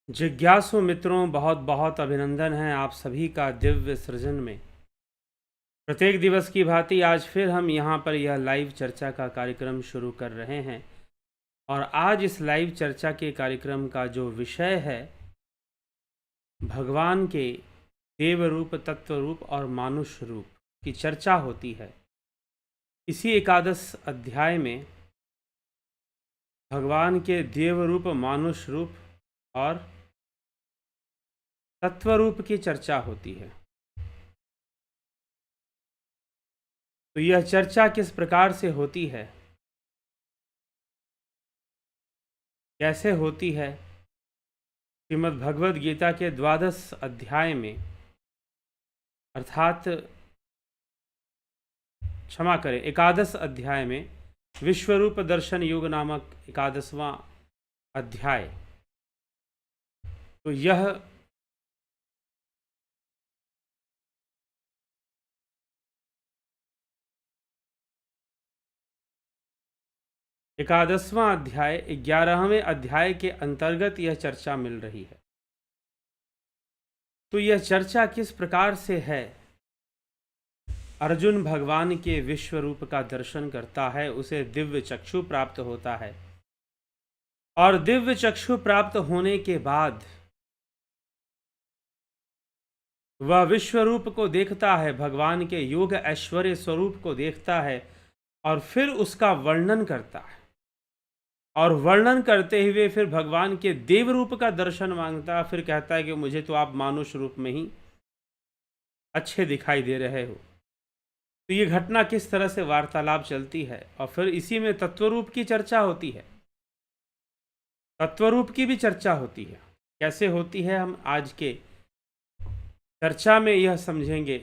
जिज्ञासु मित्रों, बहुत बहुत अभिनंदन है आप सभी का दिव्य सृजन में। प्रत्येक दिवस की भांति आज फिर हम यहाँ पर यह लाइव चर्चा का कार्यक्रम शुरू कर रहे हैं। और आज इस लाइव चर्चा के कार्यक्रम का जो विषय है, भगवान के देव रूप, तत्व रूप और मानुष रूप की चर्चा होती है। इसी एकादश अध्याय में भगवान के देव रूप, मानुष रूप और तत्वरूप की चर्चा होती है। तो यह चर्चा किस प्रकार से होती है, कैसे होती है? श्रीमद् भगवद गीता के 12 अध्याय में, अर्थात क्षमा करें, एकादश अध्याय में विश्वरूप दर्शन योग नामक 11वां अध्याय। तो यह एकादशवां अध्याय 11वें अध्याय के अंतर्गत यह चर्चा मिल रही है। तो यह चर्चा किस प्रकार से है? अर्जुन भगवान के विश्व रूप का दर्शन करता है, उसे दिव्य चक्षु प्राप्त होता है, और दिव्य चक्षु प्राप्त होने के बाद वह विश्व रूप को देखता है, भगवान के योग ऐश्वर्य स्वरूप को देखता है, और फिर उसका वर्णन करता है। और वर्णन करते हुए फिर भगवान के देव रूप का दर्शन मांगता है। फिर कहता है कि मुझे तो आप मानुष रूप में ही अच्छे दिखाई दे रहे हो। तो ये घटना किस तरह से वार्तालाप चलती है, और फिर इसी में तत्वरूप की चर्चा होती है। तत्वरूप की भी चर्चा होती है। कैसे होती है, हम आज के चर्चा में यह समझेंगे।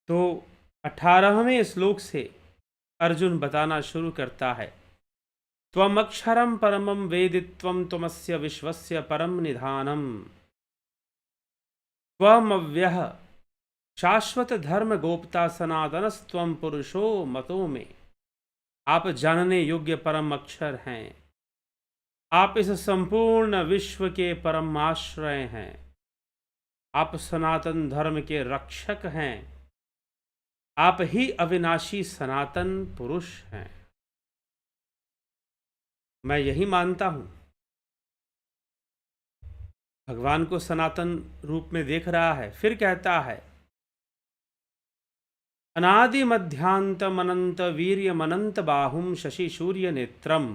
तो 18वें श्लोक से अर्जुन बताना शुरू करता है। त्वमक्षरं परमं वेदित्वं त्वमस्य विश्वस्य परम निधानम, त्वमव्यः शाश्वत धर्म गोप्ता सनातनस्त्वं पुरुषो मतो में। आप जानने योग्य परम अक्षर हैं, आप इस संपूर्ण विश्व के परम आश्रय हैं, आप सनातन धर्म के रक्षक हैं, आप ही अविनाशी सनातन पुरुष हैं। मैं यही मानता हूं। भगवान को सनातन रूप में देख रहा है। फिर कहता है, अनादि मध्यांतम अनंत वीर्यमनंत बाहुम शशि सूर्य नेत्रम,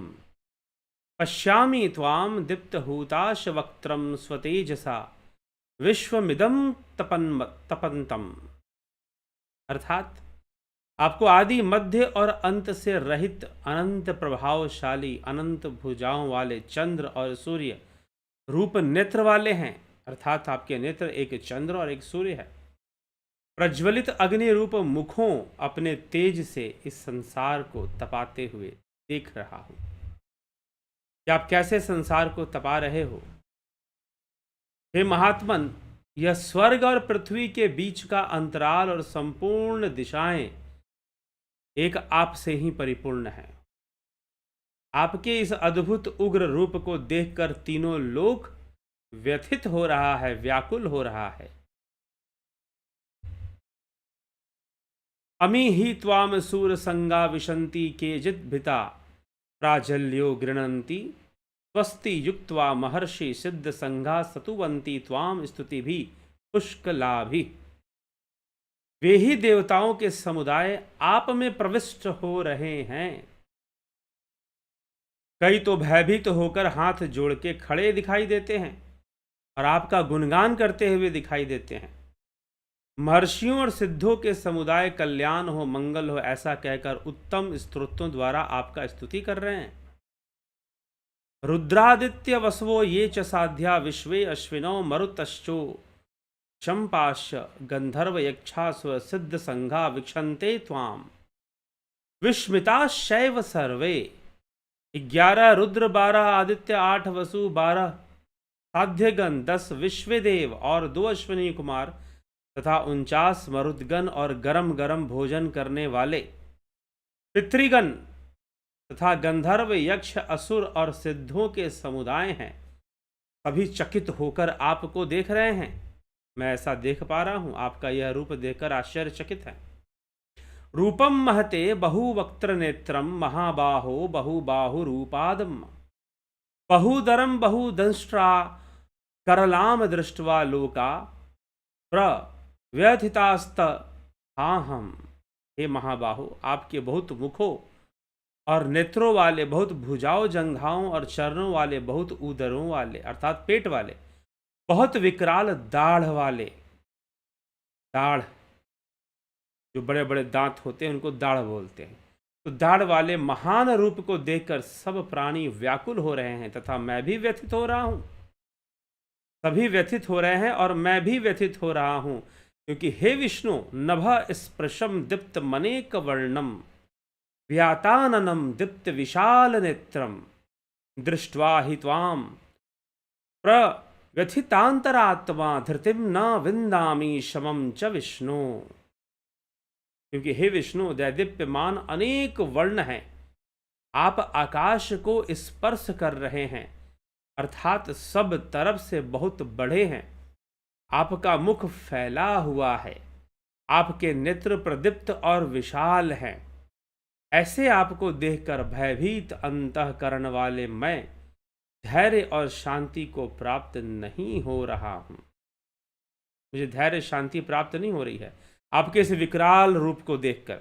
पश्यामि त्वाम दीप्त हुताश वक्त्रम स्वतेजसा विश्वमिदं तपंतम। अर्थात आपको आदि, मध्य और अंत से रहित अनंत प्रभावशाली, अनंत भुजाओं वाले चंद्र और सूर्य रूप नेत्र वाले हैं। अर्थात आपके नेत्र एक चंद्र और एक सूर्य है। प्रज्वलित अग्नि रूप मुखों अपने तेज से इस संसार को तपाते हुए देख रहा हूं कि आप कैसे संसार को तपा रहे हो। हे महात्मन, यह स्वर्ग और पृथ्वी के बीच का अंतराल और संपूर्ण दिशाएं एक आप से ही परिपूर्ण है। आपके इस अद्भुत उग्र रूप को देखकर तीनों लोक व्यथित हो रहा है, व्याकुल हो रहा है। अमी ही त्वाम सूर संगा विशंति केजित भिता प्राजल्यो गृणंती स्वस्ति युक्त्वा महर्षि सिद्ध संघा सतुवंती त्वाम स्तुति भी पुष्कलाभि। वे ही देवताओं के समुदाय आप में प्रविष्ट हो रहे हैं। कई तो भयभीत होकर हाथ जोड़ के खड़े दिखाई देते हैं और आपका गुणगान करते हुए दिखाई देते हैं। महर्षियों और सिद्धों के समुदाय कल्याण हो, मंगल हो, ऐसा कहकर उत्तम स्तोत्रों द्वारा आपका स्तुति कर रहे हैं। रुद्रादित्य वसवो ये च साध्या विश्वे अश्विनो मरुतश्चो चंपाश गंधर्व यक्षास्व सिद्ध संघा विक्षन्ते त्वाम विस्मिता शैव सर्वे। 11 रुद्र, 12 आदित्य, 8 वसु, 12 साध्यगण, 10 विश्वदेव और 2 अश्विनी कुमार तथा 49 मरुदगण और गरम गरम भोजन करने वाले पितृगण तथा गंधर्व, यक्ष, असुर और सिद्धों के समुदाय हैं। सभी चकित होकर आपको देख रहे हैं। मैं ऐसा देख पा रहा हूं, आपका यह रूप देखकर आश्चर्यचकित है। रूपम महते बहुवक्त्र नेत्रम महाबाहो बहुबाहु रूपादम बहुदरम बहुदंष्ट्रा करलाम दृष्ट्वा लोका प्रव्यथितास्त। हाँ हम, हे महाबाहो, आपके बहुत मुखों और नेत्रों वाले, बहुत भुजाओं जंघाओं और चरणों वाले, बहुत उदरों वाले अर्थात पेट वाले, बहुत विकराल दाढ़ वाले, दाढ़ जो बड़े बड़े दांत होते हैं उनको दाढ़ बोलते हैं, तो दाढ़ वाले महान रूप को देखकर सब प्राणी व्याकुल हो रहे हैं तथा मैं भी व्यथित हो रहा हूं। सभी व्यथित हो रहे हैं और मैं भी व्यथित हो रहा हूं, क्योंकि हे विष्णु, नभ स्पृशम दीप्त मनेक वर्णम व्याताननम दीप्त विशाल नेत्रम दृष्ट्वा हि त्वाम प्रव्यथितांतरात्मा धृतिम न विंदामि शमम च विष्णु। क्योंकि हे विष्णु, दैदीप्यमान अनेक वर्ण हैं, आप आकाश को स्पर्श कर रहे हैं, अर्थात सब तरफ से बहुत बड़े हैं। आपका मुख फैला हुआ है, आपके नेत्र प्रदीप्त और विशाल हैं। ऐसे आपको देखकर भयभीत अंतःकरण वाले मैं धैर्य और शांति को प्राप्त नहीं हो रहा हूं। मुझे धैर्य शांति प्राप्त नहीं हो रही है आपके इस विकराल रूप को देखकर।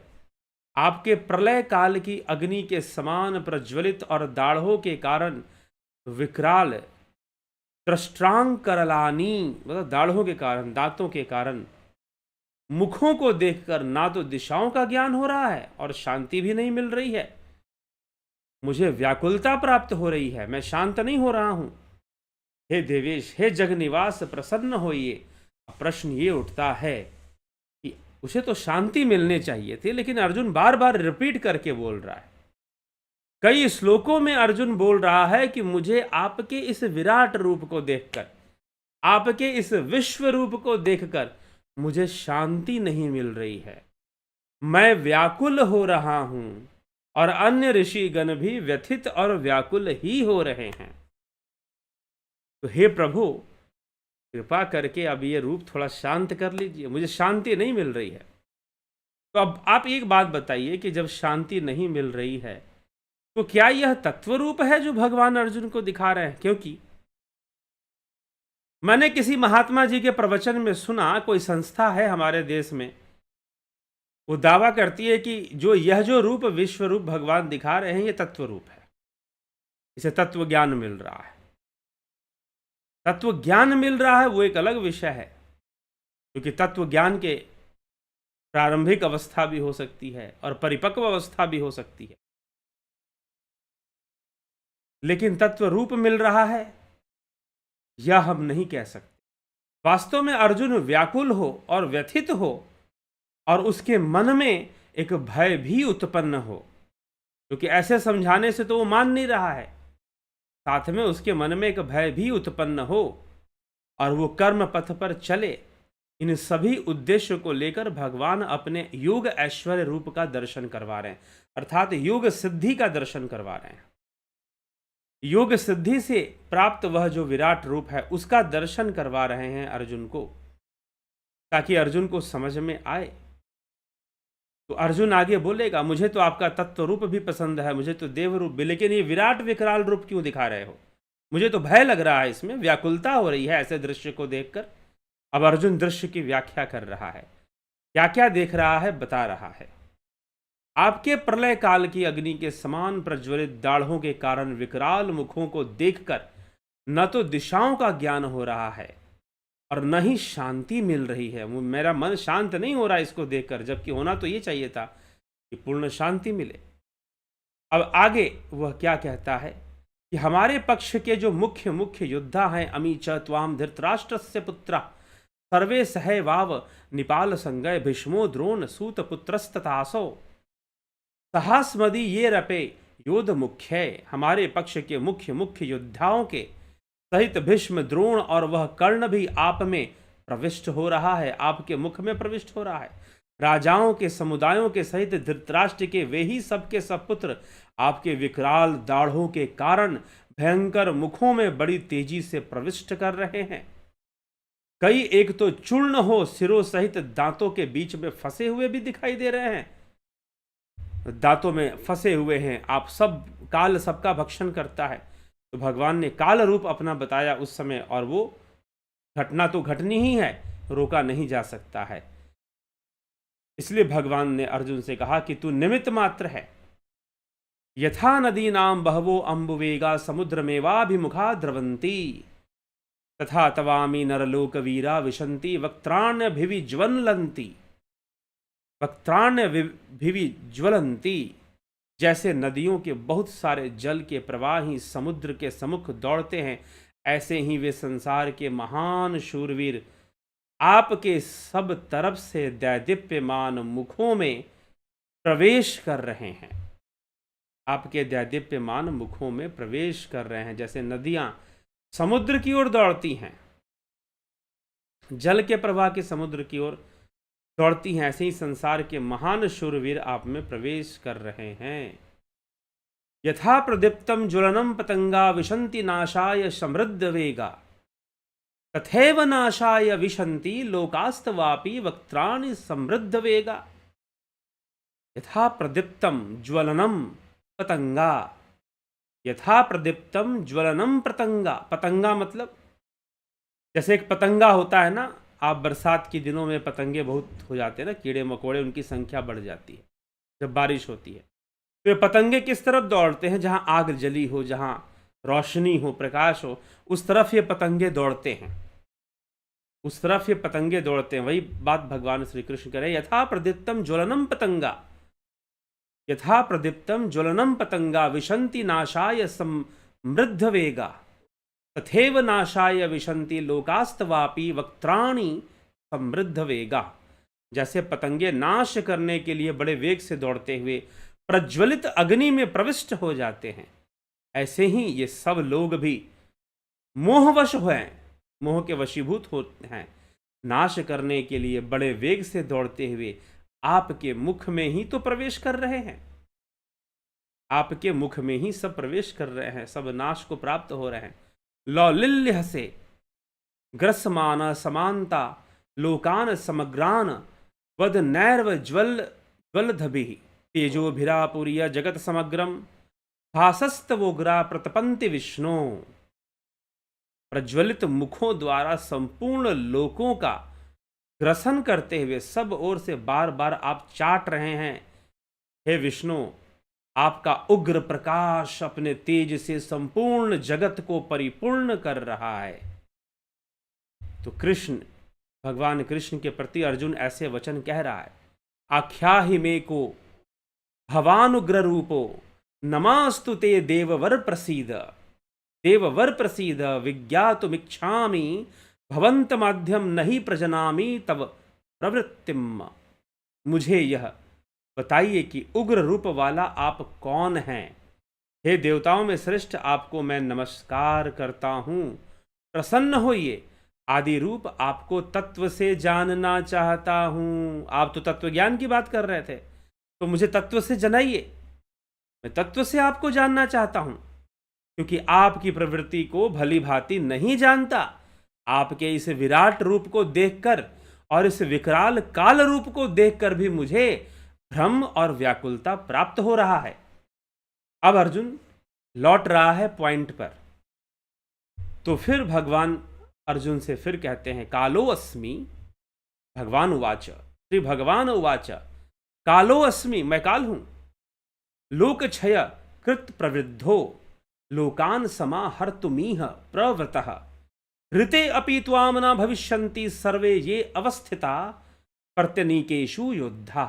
आपके प्रलय काल की अग्नि के समान प्रज्वलित और दाढ़ों के कारण विकराल त्रष्ट्रांग करलानी, मतलब दाढ़ों के कारण, दांतों के कारण मुखों को देखकर ना तो दिशाओं का ज्ञान हो रहा है और शांति भी नहीं मिल रही है। मुझे व्याकुलता प्राप्त हो रही है, मैं शांत नहीं हो रहा हूं। हे देवेश, हे जगनिवास, प्रसन्न होइए। प्रश्न ये उठता है कि उसे तो शांति मिलने चाहिए थी, लेकिन अर्जुन बार बार रिपीट करके बोल रहा है। कई श्लोकों में अर्जुन बोल रहा है कि मुझे आपके इस विराट रूप को देखकर, आपके इस विश्व रूप को देखकर मुझे शांति नहीं मिल रही है, मैं व्याकुल हो रहा हूं और अन्य ऋषिगण भी व्यथित और व्याकुल ही हो रहे हैं। तो हे प्रभु, कृपा करके अब ये रूप थोड़ा शांत कर लीजिए, मुझे शांति नहीं मिल रही है। तो अब आप एक बात बताइए कि जब शांति नहीं मिल रही है तो क्या यह तत्व रूप है जो भगवान अर्जुन को दिखा रहे हैं? क्योंकि मैंने किसी महात्मा जी के प्रवचन में सुना, कोई संस्था है हमारे देश में, वो दावा करती है कि जो रूप विश्व रूप भगवान दिखा रहे हैं ये तत्व रूप है, इसे तत्व ज्ञान मिल रहा है। तत्व ज्ञान मिल रहा है वो एक अलग विषय है, क्योंकि तत्व ज्ञान के प्रारंभिक अवस्था भी हो सकती है और परिपक्व अवस्था भी हो सकती है, लेकिन तत्व रूप मिल रहा है यह हम नहीं कह सकते। वास्तव में अर्जुन व्याकुल हो और व्यथित हो और उसके मन में एक भय भी उत्पन्न हो, क्योंकि ऐसे समझाने से तो वो मान नहीं रहा है, साथ में उसके मन में एक भय भी उत्पन्न हो और वो कर्म पथ पर चले। इन सभी उद्देश्य को लेकर भगवान अपने योग ऐश्वर्य रूप का दर्शन करवा रहे हैं, अर्थात योग सिद्धि का दर्शन करवा रहे हैं। योग सिद्धि से प्राप्त वह जो विराट रूप है उसका दर्शन करवा रहे हैं अर्जुन को, ताकि अर्जुन को समझ में आए। तो अर्जुन आगे बोलेगा, मुझे तो आपका तत्व रूप भी पसंद है, मुझे तो देव रूप भी, लेकिन ये विराट विकराल रूप क्यों दिखा रहे हो? मुझे तो भय लग रहा है, इसमें व्याकुलता हो रही है ऐसे दृश्य को देखकर। अब अर्जुन दृश्य की व्याख्या कर रहा है, क्या क्या देख रहा है बता रहा है। आपके प्रलय काल की अग्नि के समान प्रज्वलित दाढ़ों के कारण विकराल मुखों को देखकर न तो दिशाओं का ज्ञान हो रहा है और न ही शांति मिल रही है। मेरा मन शांत नहीं हो रहा इसको देखकर, जबकि होना तो ये चाहिए था कि पूर्ण शांति मिले। अब आगे वह क्या कहता है कि हमारे पक्ष के जो मुख्य मुख्य योद्धा हैं, अमी च त्वाम धृतराष्ट्रस्य पुत्र सर्वे सहैवाव निपाल संगय भीष्मो द्रोण सूत पुत्रस्ततासो सहस्मदि ये रपे योद्ध मुख्य। हमारे पक्ष के मुख्य मुख्य योद्धाओं के सहित भीष्म, द्रोण और वह कर्ण भी आप में प्रविष्ट हो रहा है, आपके मुख में प्रविष्ट हो रहा है। राजाओं के समुदायों के सहित धृतराष्ट्र के वे ही सबके सब पुत्र आपके विकराल दाढ़ों के कारण भयंकर मुखों में बड़ी तेजी से प्रविष्ट कर रहे हैं। कई एक तो चूर्ण हो सिरों सहित दांतों के बीच में फंसे हुए भी दिखाई दे रहे हैं, दांतों में फंसे हुए हैं। आप सब, काल सबका भक्षण करता है। तो भगवान ने काल रूप अपना बताया उस समय, और वो घटना तो घटनी ही है, रोका नहीं जा सकता है। इसलिए भगवान ने अर्जुन से कहा कि तू निमित्त मात्र है। यथा नदीनां बहवो अम्बुवेगा समुद्रमेवाभिमुखा द्रवन्ति तथा तवामी नरलोकवीरा विशन्ति वक्त्राण्यभिविज्वलन्ति वक्त्राण्यभिविज्वलन्ति। जैसे नदियों के बहुत सारे जल के प्रवाही समुद्र के सम्मुख दौड़ते हैं, ऐसे ही वे संसार के महान शूरवीर आपके सब तरफ से दैदीप्यमान मुखों में प्रवेश कर रहे हैं। आपके दैदीप्यमान मुखों में प्रवेश कर रहे हैं। जैसे नदियां समुद्र की ओर दौड़ती हैं, जल के प्रवाह के समुद्र की ओर दौड़ती हैं, ऐसे ही संसार के महान शूरवीर आप में प्रवेश कर रहे हैं। यथा प्रदीप्तम ज्वलनम पतंगा विशन्ति नाशाय समृद्ध वेगा तथैव नाशाय विशन्ति लोकास्तवापि वक्त्राणि समृद्ध वेगा। यथा प्रदीप्तम ज्वलनम पतंगा, यथा प्रदीप्तम ज्वलनम पतंगा। पतंगा मतलब जैसे एक पतंगा होता है ना, आप बरसात के दिनों में पतंगे बहुत हो जाते हैं ना, कीड़े मकोड़े, उनकी संख्या बढ़ जाती है जब बारिश होती है। तो ये पतंगे किस तरफ दौड़ते हैं? जहां आग जली हो, जहां रोशनी हो, प्रकाश हो, उस तरफ ये पतंगे दौड़ते हैं, उस तरफ ये पतंगे दौड़ते हैं। वही बात भगवान श्री कृष्ण कह रहे हैं, यथा प्रदीप्तम ज्वलनम पतंगा, यथा प्रदीप्तम ज्वलनम पतंगा विशन्ति नाशाय समृद्ध वेगा तथैव नाशाय विशन्ति लोकास्तवापि वक्त्राणि समृद्ध वेगा। जैसे पतंगे नाश करने के लिए बड़े वेग से दौड़ते हुए प्रज्वलित अग्नि में प्रविष्ट हो जाते हैं, ऐसे ही ये सब लोग भी मोहवश हैं, मोह के वशीभूत होते हैं, नाश करने के लिए बड़े वेग से दौड़ते हुए आपके मुख में ही तो प्रवेश कर रहे हैं। आपके मुख में ही सब प्रवेश कर रहे हैं, सब नाश को प्राप्त हो रहे हैं। लौलिल्य से ग्रसमान समानता लोकान समग्रान वद नैर्व ज्वलधभिः तेजोभिरापुर्य जगत समग्रम भासस्तवोग्रा प्रतपन्ति विष्णु। प्रज्वलित मुखों द्वारा संपूर्ण लोकों का ग्रसन करते हुए सब ओर से बार बार आप चाट रहे हैं। हे विष्णु, आपका उग्र प्रकाश अपने तेज से संपूर्ण जगत को परिपूर्ण कर रहा है। तो कृष्ण, भगवान कृष्ण के प्रति अर्जुन ऐसे वचन कह रहा है, आख्याहि मे को भवानुग्र रूपो नमास्तु ते देववर प्रसीद, देववर प्रसीद विज्ञातुमिच्छामि भवन्तमाद्यं नहि प्रजनामि तव प्रवृत्तिम। मुझे यह बताइए कि उग्र रूप वाला आप कौन हैं? हे देवताओं में श्रेष्ठ, आपको मैं नमस्कार करता हूँ, प्रसन्न होइए। आदि रूप आपको तत्व से जानना चाहता हूँ। आप तो तत्व ज्ञान की बात कर रहे थे, तो मुझे तत्व से जनाइए, मैं तत्व से आपको जानना चाहता हूँ, क्योंकि आपकी प्रवृत्ति को भली भांति नहीं जानता। आपके इस विराट रूप को देखकर और इस विकराल काल रूप को देखकर भी मुझे भ्रम और व्याकुलता प्राप्त हो रहा है। अब अर्जुन लौट रहा है पॉइंट पर। तो फिर भगवान अर्जुन से फिर कहते हैं, कालो अस्मि, भगवान उवाच, श्री भगवान उवाच, कालो अस्मि, मैं काल हूं, लोक क्षय कृत प्रवृद्धो लोकान समाहर्तुमीह प्रवृतः ऋते अपि त्वाम न भविष्यन्ति सर्वे ये अवस्थिता प्रत्यनीकेषु योद्धा।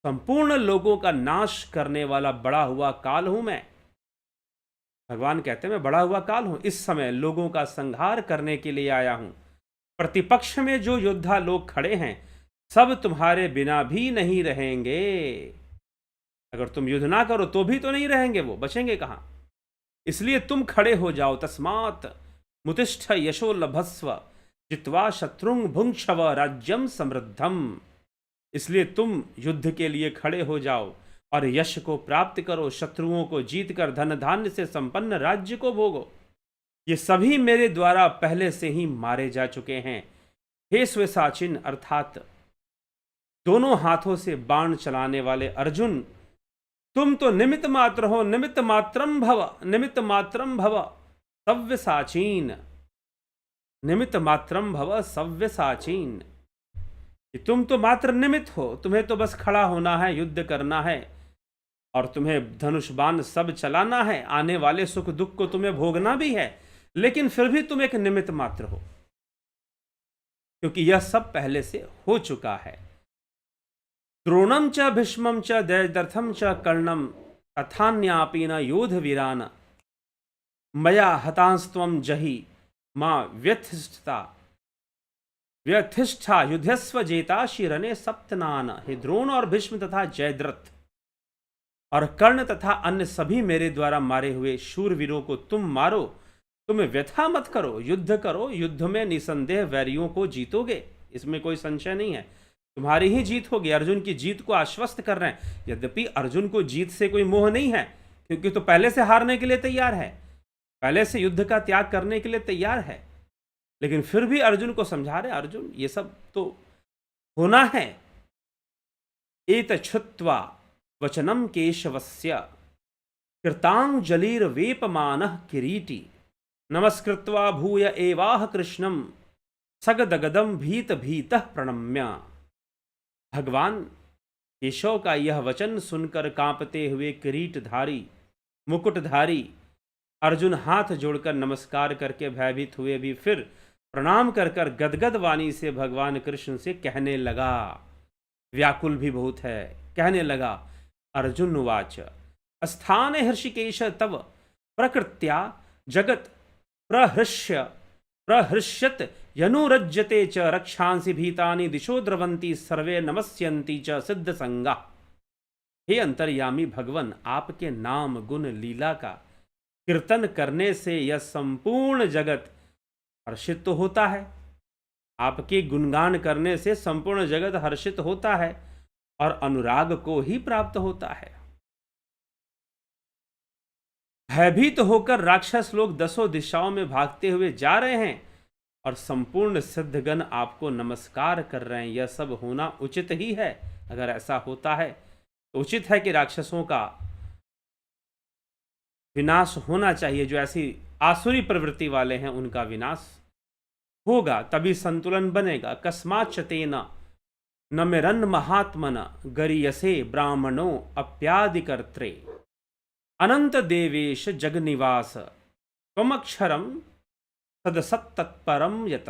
संपूर्ण लोगों का नाश करने वाला बड़ा हुआ काल हूं मैं। भगवान कहते हैं मैं बड़ा हुआ काल हूं, इस समय लोगों का संहार करने के लिए आया हूं। प्रतिपक्ष में जो योद्धा लोग खड़े हैं सब तुम्हारे बिना भी नहीं रहेंगे। अगर तुम युद्ध ना करो तो भी तो नहीं रहेंगे, वो बचेंगे कहां? इसलिए तुम खड़े हो जाओ। तस्मात् मुतिष्ठ यशो लभस्व जित्वा शत्रुं भुङ्क्षव राज्यम समृद्धम। इसलिए तुम युद्ध के लिए खड़े हो जाओ और यश को प्राप्त करो, शत्रुओं को जीतकर धन धान्य से संपन्न राज्य को भोगो। ये सभी मेरे द्वारा पहले से ही मारे जा चुके हैं। हे स्वेसाचिन अर्थात दोनों हाथों से बाण चलाने वाले अर्जुन, तुम तो निमित्त मात्र हो। निमित्त मात्रम भव, निमित्त मात्रम भव सव्यसाचीन, निमित्त मात्रम भव सव्यसाचीन। तुम तो मात्र निमित्त हो, तुम्हें तो बस खड़ा होना है, युद्ध करना है और तुम्हें धनुष बाण सब चलाना है। आने वाले सुख दुख को तुम्हें भोगना भी है, लेकिन फिर भी तुम एक निमित्त मात्र हो, क्योंकि यह सब पहले से हो चुका है। द्रोणम च भीष्मम च जयद्रथम च कर्णम तथान्यापि न योध वीरान मया हतांस्त्वं जहि मां व्यथिष्ठा युद्धस्व जेता शिरने सप्तनान। हे द्रोण और भीष्म तथा जयद्रथ और कर्ण तथा अन्य सभी मेरे द्वारा मारे हुए शूरवीरों को तुम मारो, तुम व्यथा मत करो, युद्ध करो। युद्ध में निसंदेह वैरियों को जीतोगे, इसमें कोई संशय नहीं है, तुम्हारी ही जीत होगी। अर्जुन की जीत को आश्वस्त कर रहे हैं। यद्यपि अर्जुन को जीत से कोई मोह नहीं है, क्योंकि तो पहले से हारने के लिए तैयार है, पहले से युद्ध का त्याग करने के लिए तैयार है, लेकिन फिर भी अर्जुन को समझा रहे, अर्जुन ये सब तो होना है। एतच्छ्रुत्वा वचनम केशवस्य कृतांजलिर्वेपमानः किरीटी नमस्कृत्वा भूय एवाह कृष्णम सगदगदम भीत भीतः प्रणम्य। भगवान केशव का यह वचन सुनकर कांपते हुए किरीटधारी मुकुटधारी अर्जुन हाथ जोड़कर नमस्कार करके भयभीत हुए भी फिर प्रणाम कर कर गदगद वाणी से भगवान कृष्ण से कहने लगा, व्याकुल भी बहुत है, कहने लगा, अर्जुन उवाच स्थाने हृषिकेश तव प्रकृत्या जगत प्रहृष्यत यनुरज्यते च रक्षांसि भीतानि दिशो द्रवंती सर्वे नमस्यन्ति च सिद्ध संगा। हे अंतर्यामी भगवन, आपके नाम गुण लीला का कीर्तन करने से यह संपूर्ण जगत हर्षित तो होता है। आपके गुणगान करने से संपूर्ण जगत हर्षित होता है और अनुराग को ही प्राप्त होता है। भयभीत होकर राक्षस लोग दसों दिशाओं में भागते हुए जा रहे हैं और संपूर्ण सिद्धगण आपको नमस्कार कर रहे हैं। यह सब होना उचित ही है। अगर ऐसा होता है तो उचित है कि राक्षसों का विनाश होना चाहिए। जो ऐसी आसुरी प्रवृत्ति वाले हैं उनका विनाश होगा, तभी संतुलन बनेगा। कस्माच्च तेन नमिरन् महात्मन गरीयसे ब्राह्मणो अप्यादिकर्त्रे अनंत देवेश जगनिवास त्वमक्षरम सदसत्तत्परम यत।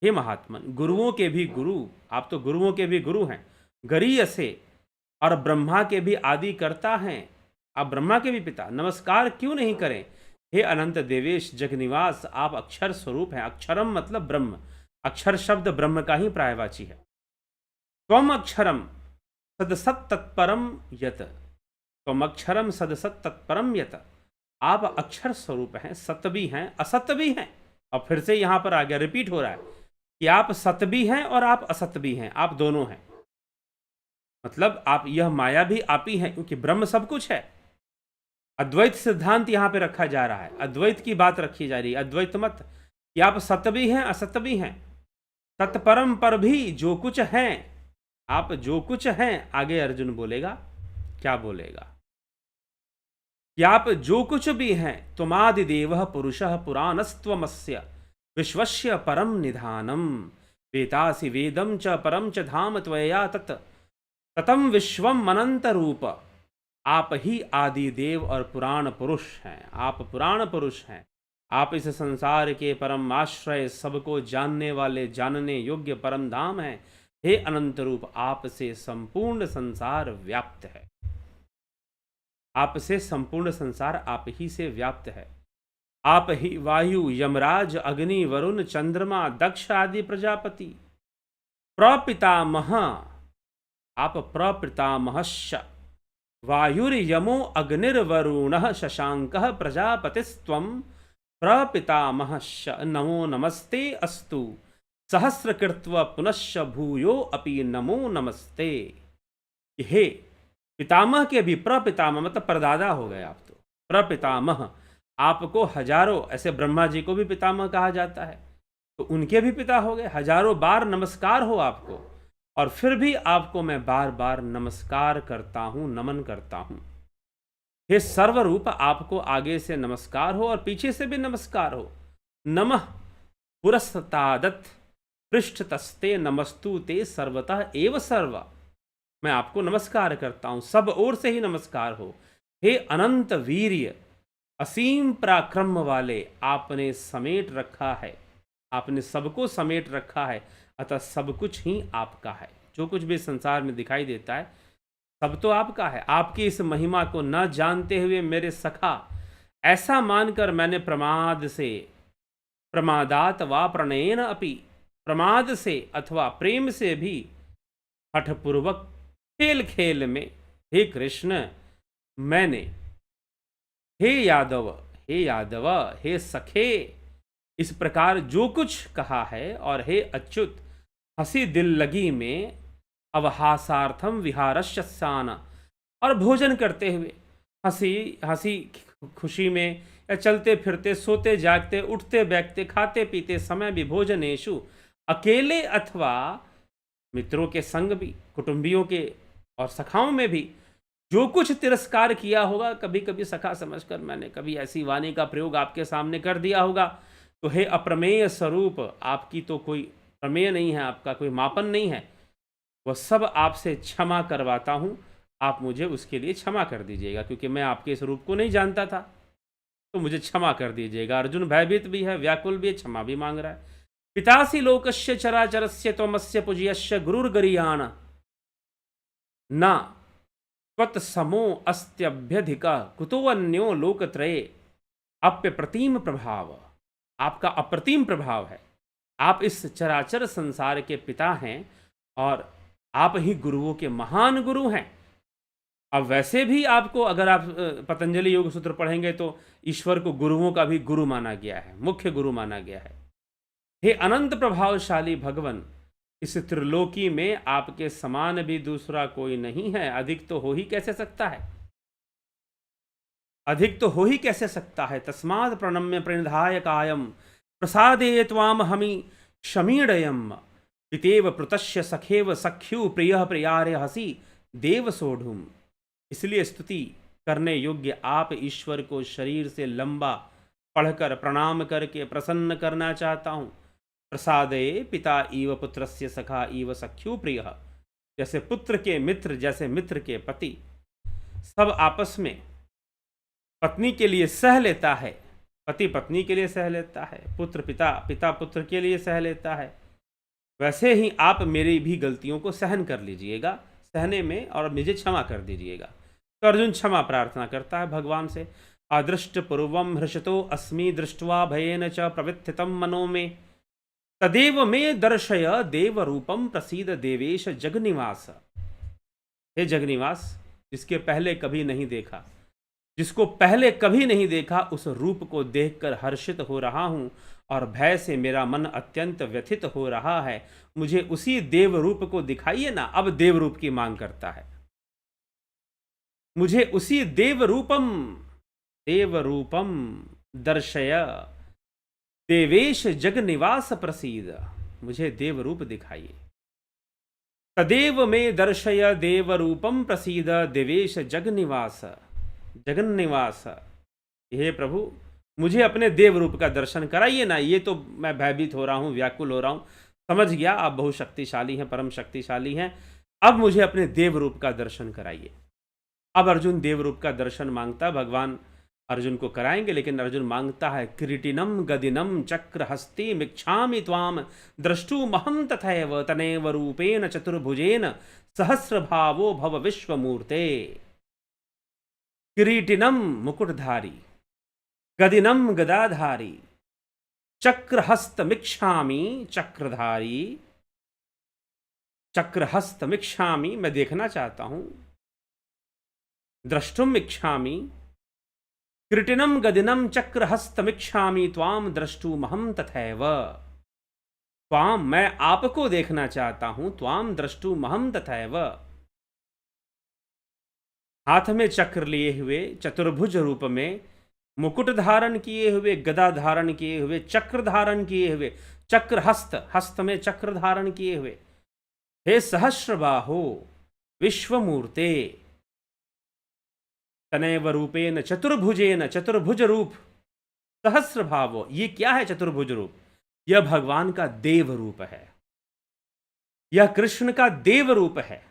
हे महात्मन, गुरुओं के भी गुरु, आप तो गुरुओं के भी गुरु हैं। गरीयसे और ब्रह्मा के भी आदि करता हैं, आप ब्रह्मा के भी पिता, नमस्कार क्यों नहीं करें। हे अनंत देवेश जगनिवास, आप अक्षर स्वरूप हैं। अक्षरम मतलब ब्रह्म, अक्षर शब्द ब्रह्म का ही प्रायवाची है। त्वम अक्षरम सदसत तत्परम यत, त्वम अक्षरम सदसत तत्परम यत, आप अक्षर स्वरूप हैं, सत्य भी हैं असत्य भी हैं। और फिर से यहां पर आ गया, रिपीट हो रहा है कि आप सत्य भी हैं और आप असत्य भी हैं, आप दोनों हैं। मतलब आप, यह माया भी आप ही हैं, क्योंकि ब्रह्म सब कुछ है। अद्वैत सिद्धांत यहां पे रखा जा रहा है, अद्वैत की बात रखी जा रही है, अद्वैत मत कि आप सत्य भी हैं असत्य भी हैं। तत्परम पर भी जो कुछ हैं, आप जो कुछ हैं। आगे अर्जुन बोलेगा, क्या बोलेगा कि आप जो कुछ भी हैं, त्वमादिदेवः पुरुषः पुराणस्त्वमस्य विश्वस्य परम निधानम वेतासि वेदम च परम च धाम त्वया ततम विश्वम अनंत रूप। आप ही आदि देव और पुराण पुरुष हैं, आप पुराण पुरुष हैं। आप इस संसार के परम आश्रय, सबको जानने वाले, जानने योग्य परम धाम हैं। हे अनंत रूप, आपसे संपूर्ण संसार व्याप्त है, आपसे संपूर्ण संसार आप ही से व्याप्त है। आप ही वायु, यमराज, अग्नि, वरुण, चंद्रमा, दक्ष आदि प्रजापति, प्रपितामह, आप प्रपितामहश्च वायुर्यमो अग्निर्वरुणः शशांकः प्रजापतिस्त्वं प्रपितामहश्च नमो नमस्ते अस्तु सहस्रकृत्व पुनश्च भूयो अपि नमो नमस्ते। हे पितामह के भी, प्रपितामह मतलब परदादा हो गए आप तो, प्रपितामह, आपको हजारों, ऐसे ब्रह्मा जी को भी पितामह कहा जाता है, तो उनके भी पिता हो गए। हजारों बार नमस्कार हो आपको, और फिर भी आपको मैं बार बार नमस्कार करता हूं, नमन करता हूं। हे सर्वरूप, आपको आगे से नमस्कार हो और पीछे से भी नमस्कार हो। नमः पुरस्तादत पृष्ठतस्ते नमस्तु ते सर्वतः एव सर्व। मैं आपको नमस्कार करता हूं, सब ओर से ही नमस्कार हो। हे अनंत वीर्य, असीम पराक्रम वाले, आपने समेट रखा है, आपने सबको समेट रखा है, अतः सब कुछ ही आपका है। जो कुछ भी संसार में दिखाई देता है सब तो आपका है। आपकी इस महिमा को न जानते हुए मेरे सखा, ऐसा मानकर मैंने प्रमाद से, प्रमादात वा प्रणयन अपि, प्रमाद से अथवा प्रेम से भी, हठपूर्वक खेल खेल में, हे कृष्ण मैंने, हे यादव, हे यादव, हे सखे, इस प्रकार जो कुछ कहा है, और हे अच्युत, हंसी दिल लगी में अवहासार्थम विहारश्यसान, और भोजन करते हुए, हंसी हंसी खुशी में, या चलते फिरते, सोते जागते, उठते बैठते, खाते पीते समय भी, भोजनेशु, अकेले अथवा मित्रों के संग भी, कुटुंबियों के और सखाओं में भी, जो कुछ तिरस्कार किया होगा, कभी कभी सखा समझकर मैंने कभी ऐसी वाणी का प्रयोग आपके सामने कर दिया होगा, तो हे अप्रमेय स्वरूप, आपकी तो कोई प्रमेय नहीं है, आपका कोई मापन नहीं है, वह सब आपसे क्षमा करवाता हूँ। आप मुझे उसके लिए क्षमा कर दीजिएगा, क्योंकि मैं आपके इस रूप को नहीं जानता था, तो मुझे क्षमा कर दीजिएगा। अर्जुन भयभीत भी है, व्याकुल भी है, क्षमा भी मांग रहा है। पितासी लोकस्य चराचरस्य त्वमस्य पूज्यस्य गुरुर्गरीयान, न त्वत्समो अस्त्यभ्यधिक कुतो अन्यो लोकत्रये अप्यप्रतिम प्रभाव। आपका अप्रतिम प्रभाव है, आप इस चराचर संसार के पिता हैं, और आप ही गुरुओं के महान गुरु हैं। अब वैसे भी आपको, अगर आप पतंजलि योग सूत्र पढ़ेंगे तो ईश्वर को गुरुओं का भी गुरु माना गया है, मुख्य गुरु माना गया है। हे अनंत प्रभावशाली भगवान, इस त्रिलोकी में आपके समान भी दूसरा कोई नहीं है, अधिक तो हो ही कैसे सकता है, अधिक तो हो ही कैसे सकता है। तस्माद प्रणम्य प्रणिधाय कायम प्रसादे त्वाम हमी शमीडयम, पितेव पृतस्य सखेव सख्यु प्रिय प्रियारे हसी देव सोढ़ुम। इसलिए स्तुति करने योग्य आप ईश्वर को शरीर से लंबा पढ़कर प्रणाम करके प्रसन्न करना चाहता हूँ। प्रसादे पिता इव पुत्रस्य सखा इव सख्यु प्रिय, जैसे पुत्र के मित्र, जैसे मित्र के पति, सब आपस में पत्नी के लिए सह लेता है, पति पत्नी के लिए सह लेता है, पुत्र पिता, पिता पुत्र के लिए सह लेता है, वैसे ही आप मेरी भी गलतियों को सहन कर लीजिएगा, सहने में, और मुझे क्षमा कर दीजिएगा। तो अर्जुन क्षमा प्रार्थना करता है भगवान से। अदृष्ट पूर्वम हृषतो अस्मि दृष्ट्वा भयेन च प्रवित्थितं मनो में, तदेव मे दर्शय देव रूपम प्रसीद देवेश जगनिवास। हे जगनिवास, जिसके पहले कभी नहीं देखा, जिसको पहले कभी नहीं देखा, उस रूप को देखकर हर्षित हो रहा हूं, और भय से मेरा मन अत्यंत व्यथित हो रहा है। मुझे उसी देव रूप को दिखाइए ना। अब देव रूप की मांग करता है, मुझे उसी देव रूपम दर्शय देवेश जग निवास प्रसीद, मुझे देव रूप दिखाइए। तदेव में दर्शय देव रूपम प्रसीद देवेश जग निवास, जगन निवास। हे प्रभु, मुझे अपने देव रूप का दर्शन कराइए ना। ये तो मैं भयभीत हो रहा हूँ, व्याकुल हो रहा हूँ, समझ गया आप बहुत शक्तिशाली हैं, परम शक्तिशाली हैं, अब मुझे अपने देव रूप का दर्शन कराइए। अब अर्जुन देव रूप का दर्शन मांगता, भगवान अर्जुन को कराएंगे, लेकिन अर्जुन मांगता है किरीटिनम गदिनम चक्र हस्ती मिच्छामि त्वाम द्रष्टुमहं तथैव तनेव रूपेण चतुर्भुजेन सहस्रभावो भव विश्वमूर्ते। किरीटिनम मुकुटधारी, गदिनम गदाधारी, चक्रहस्तमिच्छामि चक्रधारी, चक्रहस्तमिच्छामि मैं देखना चाहता हूं, द्रष्टुम इच्छामि, कृटिनम गदिनम चक्रहस्तमिच्छामि त्वाम द्रष्टुमहं तथैव। त्वाम मैं आपको देखना चाहता हूं, त्वाम द्रष्टुमहं तथैव। हाथ में चक्र लिए हुए, चतुर्भुज रूप में, मुकुट धारण किए हुए, गदा धारण किए हुए, चक्र धारण किए हुए, चक्र हस्त, हस्त में चक्र धारण किए हुए, हे सहस्रबाहो विश्वमूर्ते तनैव रूपेन चतुर्भुजेन, चतुर्भुज रूप, सहस्र भाव। ये क्या है चतुर्भुज रूप? यह भगवान का देव रूप है, यह कृष्ण का देव रूप है।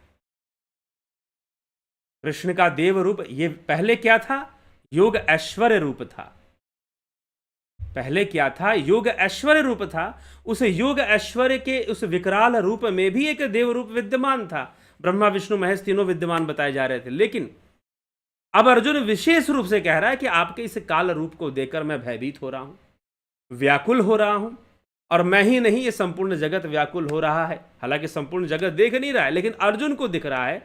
कृष्ण का देव रूप ये पहले क्या था? योग ऐश्वर्य रूप था। पहले क्या था? योग ऐश्वर्य रूप था। उस योग ऐश्वर्य के उस विकराल रूप में भी एक देव रूप विद्यमान था। ब्रह्मा विष्णु महेश तीनों विद्यमान बताए जा रहे थे। लेकिन अब अर्जुन विशेष रूप से कह रहा है कि आपके इस काल रूप को देखकर मैं भयभीत हो रहा हूं, व्याकुल हो रहा हूं। और मैं ही नहीं, ये संपूर्ण जगत व्याकुल हो रहा है। हालांकि संपूर्ण जगत देख नहीं रहा है, लेकिन अर्जुन को दिख रहा है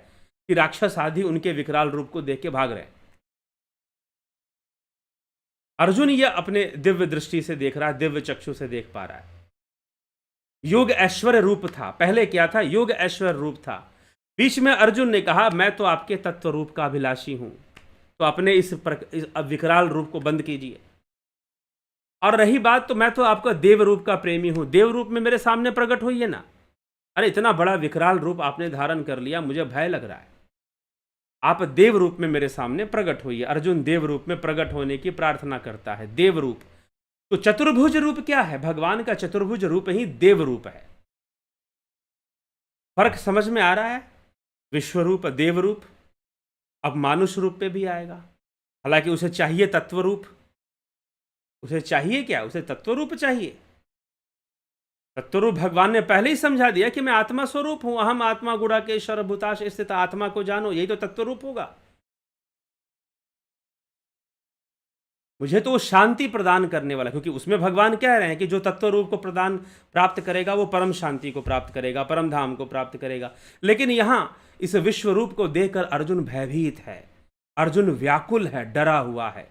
कि राक्षस आदि उनके विकराल रूप को देख के भाग रहे हैं। अर्जुन यह अपने दिव्य दृष्टि से देख रहा है, दिव्य चक्षु से देख पा रहा है। योग ऐश्वर्य रूप था। पहले क्या था? योग ऐश्वर्य रूप था। बीच में अर्जुन ने कहा मैं तो आपके तत्व रूप का अभिलाषी हूं, तो अपने इस विकराल रूप को बंद कीजिए। और रही बात, तो मैं तो आपका देव रूप का प्रेमी हूं, देव रूप में मेरे सामने प्रकट होइए ना। अरे इतना बड़ा विकराल रूप आपने धारण कर लिया, मुझे भय लग रहा है। आप देव रूप में मेरे सामने प्रकट होइए। अर्जुन देव रूप में प्रकट होने की प्रार्थना करता है। देव रूप तो चतुर्भुज रूप क्या है? भगवान का चतुर्भुज रूप ही देव रूप है। फर्क समझ में आ रहा है? विश्व रूप, देव रूप, अब मानुष रूप पे भी आएगा। हालांकि उसे चाहिए तत्व रूप। उसे चाहिए क्या? उसे तत्व रूप चाहिए। तत्वरूप भगवान ने पहले ही समझा दिया कि मैं आत्मा स्वरूप हूं। अहम आत्मा गुणाकेशर भूताश स्थित, आत्मा को जानो, यही तो तत्वरूप होगा। मुझे तो वो शांति प्रदान करने वाला, क्योंकि उसमें भगवान कह रहे हैं कि जो तत्व रूप को प्रदान प्राप्त करेगा वो परम शांति को प्राप्त करेगा, परम धाम को प्राप्त करेगा। लेकिन यहां इस विश्व रूप को देखकर अर्जुन भयभीत है, अर्जुन व्याकुल है, डरा हुआ है,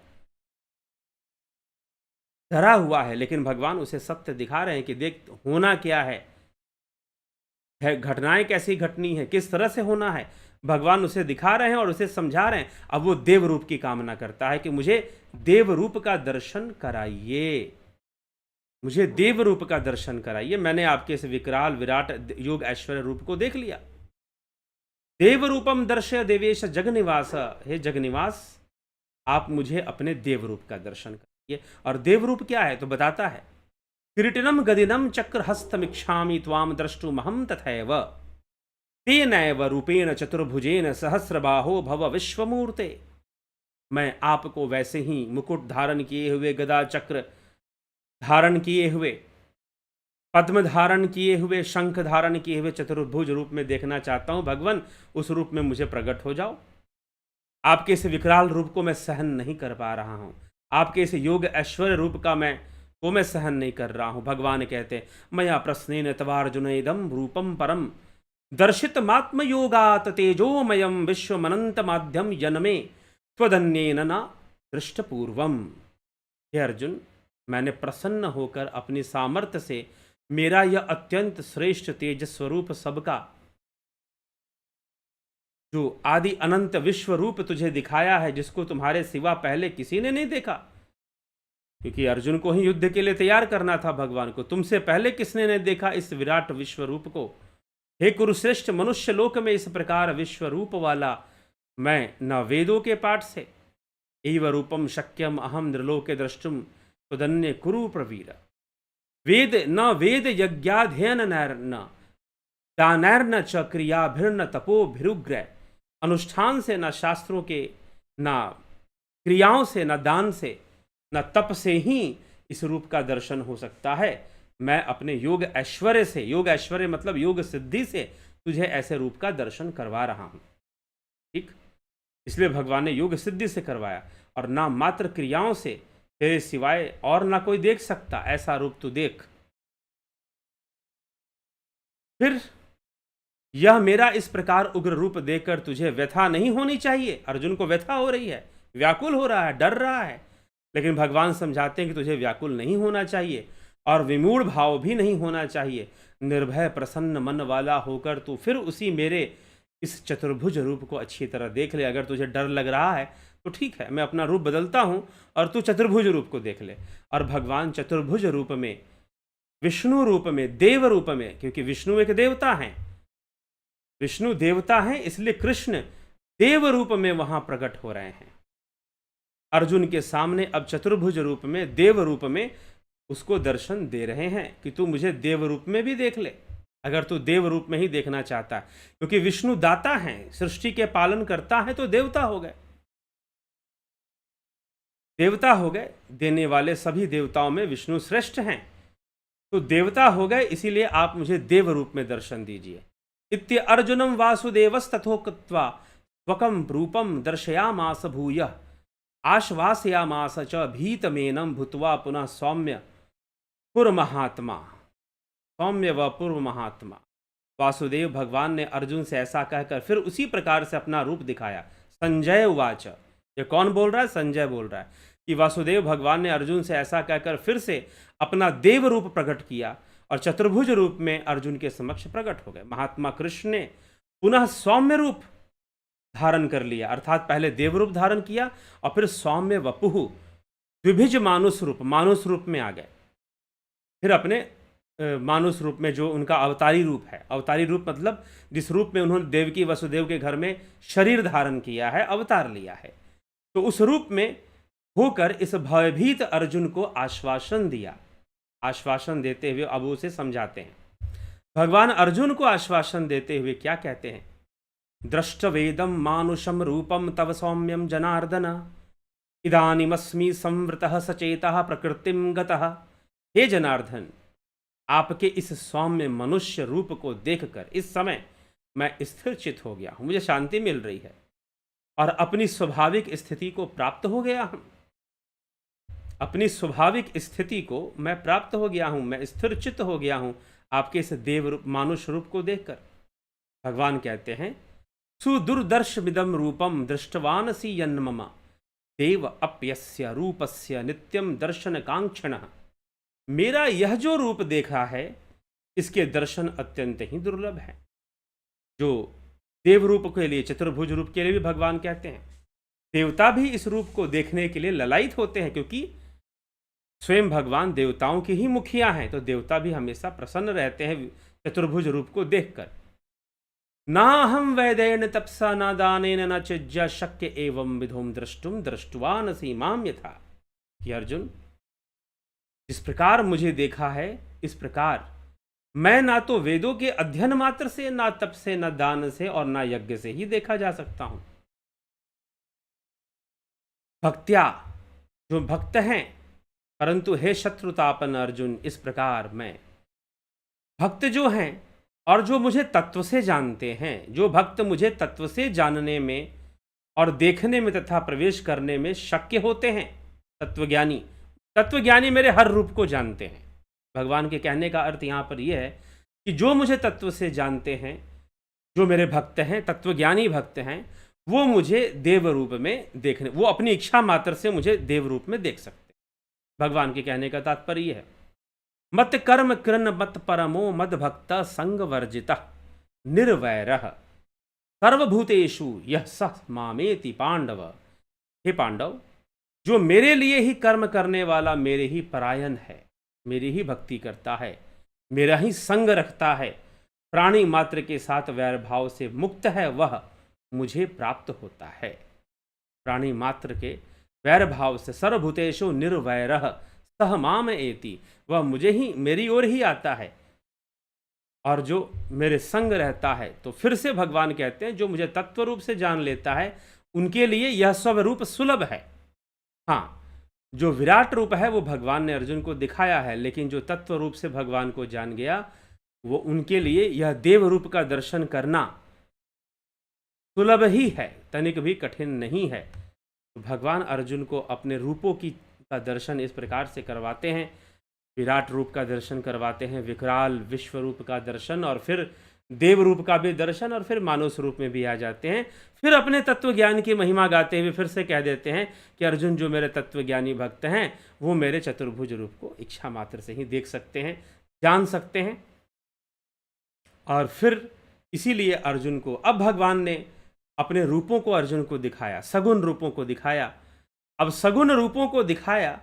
डरा हुआ है। लेकिन भगवान उसे सत्य दिखा रहे हैं कि देख होना क्या है, घटनाएं कैसी घटनी है, किस तरह से होना है। भगवान उसे दिखा रहे हैं और उसे समझा रहे हैं। अब वो देव रूप की कामना करता है कि मुझे देव रूप का दर्शन कराइए, मुझे देव रूप का दर्शन कराइए। मैंने आपके इस विकराल विराट योग ऐश्वर्य रूप को देख लिया। देव रूपम दर्शय देवेश जगनिवास, हे जगनिवास आप मुझे अपने देव रूप का दर्शन कराइए। और देव रूप क्या है? तो बताता है, किरीटिनम गदिनम चक्र हस्तमिक्षामि त्वाम द्रष्टुमहं तथैव तेनैव रूपेण चतुर्भुजेन सहस्रबाहो भव विश्वमूर्ते। मैं आपको वैसे ही मुकुट धारण किए हुए, गदा चक्र धारण किए हुए, पद्म धारण किए हुए, शंख धारण किए हुए चतुर्भुज रूप में देखना चाहता हूं। भगवान उस रूप में मुझे प्रकट हो जाओ। आपके इस विकराल रूप को मैं सहन नहीं कर पा रहा हूं, आपके इस योग ऐश्वर्य रूप का मैं सहन नहीं कर रहा हूं। भगवान कहते मया प्रश्नेन तवार्जुन इदं रूपम परम दर्शित मात्म योगात तेजोमयम विश्वमनंत माध्यम जन्मे त्वदन्येन न दृष्टपूर्वम। हे अर्जुन, मैंने प्रसन्न होकर अपनी सामर्थ्य से मेरा यह अत्यंत श्रेष्ठ तेज स्वरूप सबका जो आदि अनंत विश्व रूप तुझे दिखाया है, जिसको तुम्हारे सिवा पहले किसी ने नहीं देखा। क्योंकि अर्जुन को ही युद्ध के लिए तैयार करना था भगवान को। तुमसे पहले किसने नहीं देखा इस विराट विश्व रूप को? हे कुरुश्रेष्ठ, मनुष्य लोक में इस प्रकार विश्व रूप वाला मैं न वेदों के पाठ से एव रूपम शक्यम अहम निर्लोके द्रष्टुम तदन्य कुरु प्रवीर। वेद न वेद यज्ञाध्ययन न दानैर्न च क्रियाभिर्न तपोभिरुग्र। अनुष्ठान से, न शास्त्रों के, न क्रियाओं से, न दान से, न तप से ही इस रूप का दर्शन हो सकता है। मैं अपने योग ऐश्वर्य से, योग ऐश्वर्य मतलब योग सिद्धि से तुझे ऐसे रूप का दर्शन करवा रहा हूं। ठीक, इसलिए भगवान ने योग सिद्धि से करवाया, और ना मात्र क्रियाओं से, तेरे सिवाय और ना कोई देख सकता ऐसा रूप तू देख। फिर यह मेरा इस प्रकार उग्र रूप देखकर तुझे व्यथा नहीं होनी चाहिए। अर्जुन को व्यथा हो रही है, व्याकुल हो रहा है, डर रहा है। लेकिन भगवान समझाते हैं कि तुझे व्याकुल नहीं होना चाहिए और विमूढ़ भाव भी नहीं होना चाहिए। निर्भय प्रसन्न मन वाला होकर तू फिर उसी मेरे इस चतुर्भुज रूप को अच्छी तरह देख ले। अगर तुझे डर लग रहा है तो ठीक है, मैं अपना रूप बदलता हूँ और तू चतुर्भुज रूप को देख ले। और भगवान चतुर्भुज रूप में, विष्णु रूप में, देव रूप में, क्योंकि विष्णु एक देवता हैं, विष्णु देवता हैं, इसलिए कृष्ण देव रूप में वहां प्रकट हो रहे हैं अर्जुन के सामने। अब चतुर्भुज रूप में, देव रूप में उसको दर्शन दे रहे हैं कि तू मुझे देव रूप में भी देख ले, अगर तू देव रूप में ही देखना चाहता है। क्योंकि विष्णु दाता हैं, सृष्टि के पालन करता है, तो देवता हो गए, देवता हो गए। देने वाले सभी देवताओं में विष्णु श्रेष्ठ हैं, तो देवता हो गए, इसीलिए आप मुझे देव रूप में दर्शन दीजिए। इत्य अर्जुनम वासुदेवस्तथोक्त्वा स्वकं रूपम दर्शयामास भूयः आश्वासयामास च भीतमेनं भूत्वा पुनः सौम्य पुरमहात्मा। सौम्य व पूर्व महात्मा। वासुदेव भगवान ने अर्जुन से ऐसा कहकर फिर उसी प्रकार से अपना रूप दिखाया। संजय उवाच, ये कौन बोल रहा है? संजय बोल रहा है कि वासुदेव भगवान ने अर्जुन से ऐसा कहकर फिर से अपना देव रूप प्रकट किया और चतुर्भुज रूप में अर्जुन के समक्ष प्रकट हो गए। महात्मा कृष्ण ने पुनः सौम्य रूप धारण कर लिया, अर्थात पहले देव रूप धारण किया और फिर सौम्य वपुः द्विभिज मानुष रूप में आ गए। फिर अपने मानुष रूप में, जो उनका अवतारी रूप है, अवतारी रूप मतलब जिस रूप में उन्होंने देवकी वसुदेव के घर में शरीर धारण किया है, अवतार लिया है, तो उस रूप में होकर इस भयभीत अर्जुन को आश्वासन दिया। आश्वासन देते हुए अब उसे समझाते हैं। भगवान अर्जुन को आश्वासन देते हुए क्या कहते हैं? दृष्टवेदम मानुषम रूपम तव सौम्यम जनार्दन इदानीमस्मि संवृतः सचेतः प्रकृतिम गतः। हे जनार्दन, आपके इस सौम्य मनुष्य रूप को देखकर इस समय मैं स्थिर चित हो गया हूं, मुझे शांति मिल रही है और अपनी स्वाभाविक स्थिति को प्राप्त हो गया हूं। अपनी स्वाभाविक स्थिति को मैं प्राप्त हो गया हूं, मैं स्थिर चित हो गया हूं आपके इस देव रूप, मानुष रूप को देखकर। भगवान कहते हैं, सुदुर्दर्शमिदं रूपम दृष्टवानसि यन्मम देव अप्यस्य रूपस्य नित्यम दर्शन कांक्षणः। मेरा यह जो रूप देखा है, इसके दर्शन अत्यंत ही दुर्लभ है। जो देव रूप के लिए, चतुर्भुज रूप के लिए भी भगवान कहते हैं, देवता भी इस रूप को देखने के लिए ललायित होते हैं, क्योंकि स्वयं भगवान देवताओं की ही मुखिया हैं, तो देवता भी हमेशा प्रसन्न रहते हैं चतुर्भुज रूप को देखकर। ना हम वैदेन तपसा न दानेन न चिज्या शक्य एवं विधुम द्रष्टुम दृष्टवानसि माम यथा। कि अर्जुन, जिस प्रकार मुझे देखा है, इस प्रकार मैं ना तो वेदों के अध्ययन मात्र से, ना तप से, ना दान से और ना यज्ञ से ही देखा जा सकता हूं। भक्त्या, जो भक्त हैं, परंतु हे शत्रुतापन अर्जुन, इस प्रकार मैं भक्त जो हैं और जो मुझे तत्व से जानते हैं, जो भक्त मुझे तत्व से जानने में और देखने में तथा प्रवेश करने में शक्य होते हैं, तत्वज्ञानी, तत्वज्ञानी मेरे हर रूप को जानते हैं। भगवान के कहने का अर्थ यहाँ पर यह है कि जो मुझे तत्व से जानते हैं, जो मेरे भक्त हैं, तत्वज्ञानी भक्त हैं, वो मुझे देव रूप में देखने, वो अपनी इच्छा मात्र से मुझे देव रूप में देख सकते हैं। भगवान के कहने का तात्पर्य यह है, मत कर्म कृन मत परमो मद भक्त संग वर्जिता निर्वैरः सर्वभूतेषु यह सः मामेति पांडव। हे पांडव, जो मेरे लिए ही कर्म करने वाला, मेरे ही परायण है, मेरी ही भक्ति करता है, मेरा ही संग रखता है, प्राणी मात्र के साथ वैर भाव से मुक्त है, वह मुझे प्राप्त होता है। प्राणी मात्र के वैर भाव से, सर्वभूतेषु निर्वैरः सह माम एति, वह मुझे ही, मेरी ओर ही आता है और जो मेरे संग रहता है। तो फिर से भगवान कहते हैं, जो मुझे तत्व रूप से जान लेता है, उनके लिए यह स्वरूप सुलभ है। हाँ, जो विराट रूप है वो भगवान ने अर्जुन को दिखाया है, लेकिन जो तत्व रूप से भगवान को जान गया, वो उनके लिए यह देव रूप का दर्शन करना सुलभ ही है, तनिक भी कठिन नहीं है। तो भगवान अर्जुन को अपने रूपों का दर्शन इस प्रकार से करवाते हैं, विराट रूप का दर्शन करवाते हैं, विकराल विश्व रूप का दर्शन, और फिर देव रूप का भी दर्शन, और फिर मानुष रूप में भी आ जाते हैं। फिर अपने तत्व ज्ञान की महिमा गाते हुए फिर से कह देते हैं कि अर्जुन, जो मेरे तत्व ज्ञानी भक्त हैं, वो मेरे चतुर्भुज रूप को इच्छा मात्र से ही देख सकते हैं, जान सकते हैं। और फिर इसीलिए अर्जुन को अब भगवान ने अपने रूपों को अर्जुन को दिखाया, सगुण रूपों को दिखाया। अब सगुण रूपों को दिखाया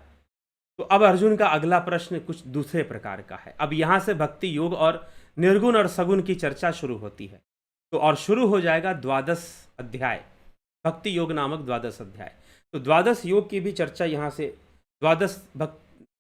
तो अब अर्जुन का अगला प्रश्न कुछ दूसरे प्रकार का है। अब यहां से भक्ति योग और निर्गुण और सगुण की चर्चा शुरू होती है। तो और शुरू हो जाएगा 12 अध्याय, भक्ति योग नामक 12 अध्याय। तो 12 योग की भी चर्चा यहाँ से 12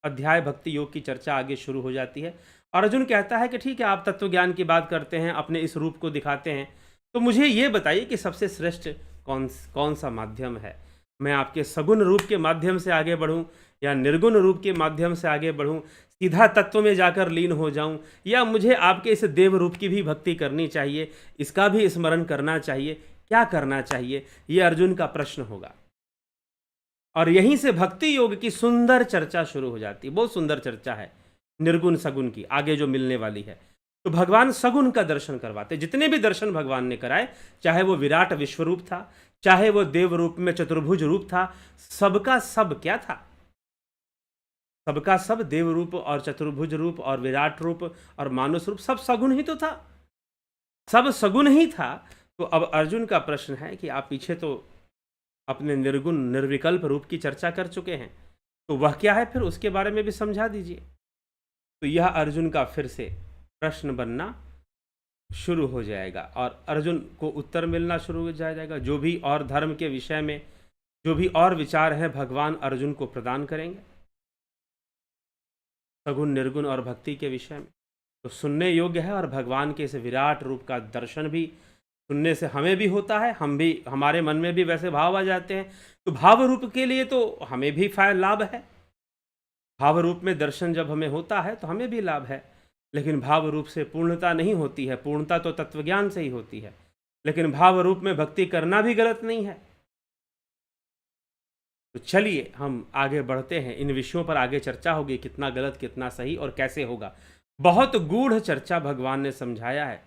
अध्याय भक्ति योग की चर्चा आगे शुरू हो जाती है। और अर्जुन कहता है कि ठीक है, आप तत्व ज्ञान की बात करते हैं, अपने इस रूप को दिखाते हैं, तो मुझे ये बताइए कि सबसे श्रेष्ठ कौन सा माध्यम है। मैं आपके सगुण रूप के माध्यम से आगे बढ़ूं या निर्गुण रूप के माध्यम से आगे बढ़ूं, सीधा तत्व में जाकर लीन हो जाऊं, या मुझे आपके इस देव रूप की भी भक्ति करनी चाहिए, इसका भी स्मरण करना चाहिए, क्या करना चाहिए, ये अर्जुन का प्रश्न होगा। और यहीं से भक्ति योग की सुंदर चर्चा शुरू हो जाती है। बहुत सुंदर चर्चा है निर्गुण सगुण की आगे जो मिलने वाली है। तो भगवान सगुण का दर्शन करवाते, जितने भी दर्शन भगवान ने कराए, चाहे वो विराट विश्व रूप था, चाहे वो देव रूप में चतुर्भुज रूप था, सबका सब क्या था, सबका सब देव रूप और चतुर्भुज रूप और विराट रूप और मानुष रूप, सब सगुण ही तो था, सब सगुण ही था। तो अब अर्जुन का प्रश्न है कि आप पीछे तो अपने निर्गुण निर्विकल्प रूप की चर्चा कर चुके हैं, तो वह क्या है फिर, उसके बारे में भी समझा दीजिए। तो यह अर्जुन का फिर से प्रश्न बनना शुरू हो जाएगा और अर्जुन को उत्तर मिलना शुरू हो जाएगा। जो भी और धर्म के विषय में जो भी और विचार हैं भगवान अर्जुन को प्रदान करेंगे सगुण निर्गुण और भक्ति के विषय में। तो सुनने योग्य है और भगवान के इस विराट रूप का दर्शन भी सुनने से हमें भी होता है, हम भी, हमारे मन में भी वैसे भाव आ जाते हैं। तो भाव रूप के लिए तो हमें भी लाभ है, भाव रूप में दर्शन जब हमें होता है तो हमें भी लाभ है। लेकिन भाव रूप से पूर्णता नहीं होती है, पूर्णता तो तत्वज्ञान से ही होती है। लेकिन भाव रूप में भक्ति करना भी गलत नहीं है। तो चलिए हम आगे बढ़ते हैं, इन विषयों पर आगे चर्चा होगी, कितना गलत कितना सही और कैसे होगा। बहुत गूढ़ चर्चा भगवान ने समझाया है